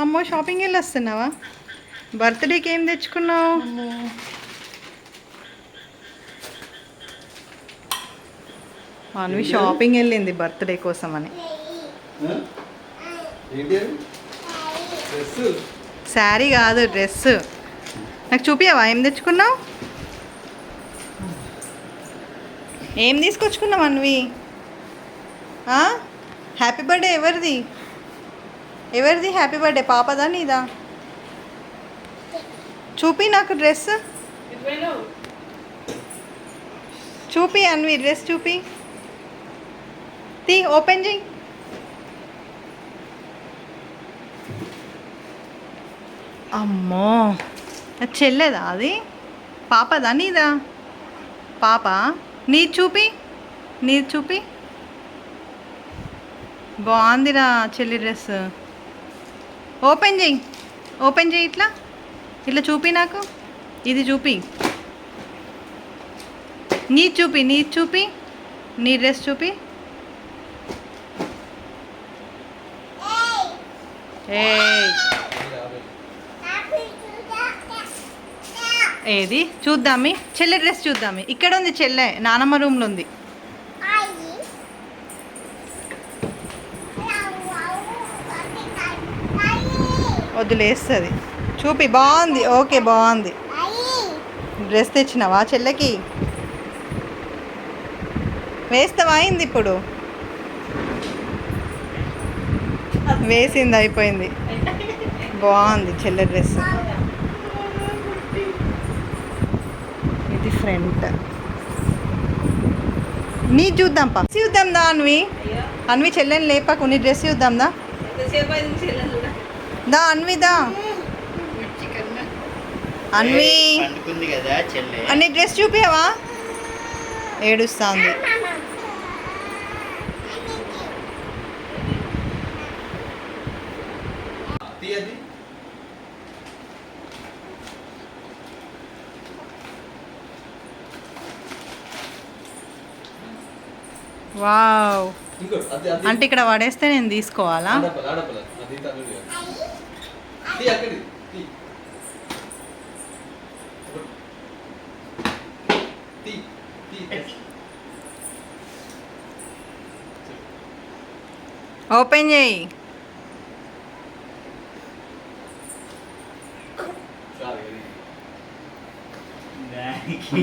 అమ్మో షాపింగ్ వెళ్ళి వస్తున్నావా? బర్త్డేకి ఏం తెచ్చుకున్నావు? మనవి షాపింగ్ వెళ్ళింది బర్త్డే కోసం అని. శారీ కాదు, డ్రెస్. నాకు చూపియవా ఏం తెచ్చుకున్నావు? ఏం తీసుకొచ్చుకున్నావు అన్వి? హ్యాపీ బర్త్డే ఎవరిది? ఎవరిది హ్యాపీ బర్త్డే? పాపదా నీదా? చూపి నాకు డ్రెస్ చూపి అన్వి, డ్రెస్ చూపి. ఓపెన్ చేయి. అమ్మో అది చెల్లేదా? అది పాపదా నీదా? పాప. నీది చూపి, నీది చూపి. బాగుందిరా చెల్లి డ్రెస్. ఓపెన్ చేయి, ఓపెన్ చేయి. ఇట్లా ఇట్లా చూపి నాకు. ఇది చూపి, నీది చూపి, నీది చూపి, నీ డ్రెస్ చూపి. ఏది చూద్దామి? చెల్లె డ్రెస్ చూద్దామి. ఇక్కడ ఉంది చెల్లె, నానమ్మ రూమ్లో ఉంది. వదిలేస్తుంది. చూపి. బాగుంది, ఓకే బాగుంది. డ్రెస్ తెచ్చినావా చెల్లెకి? వేస్తావా? అయింది ఇప్పుడు, వేసింది అయిపోయింది. బాగుంది చెల్లె డ్రెస్. ఇది ఫ్రంట్. నీ చూద్దాం పా, చూద్దాం దా అన్వి. అన్వి చెల్లెని లేపాకు, నీ డ్రెస్ చూద్దాం దా. దా అన్వి దా. అన్వి అన్ని డ్రెస్ చూపించవా? ఏడుస్తుంది. వావ్, అంటే ఇక్కడ పడేస్తే నేను తీసుకోవాలా? ఓపెన్ చేయి. దానికి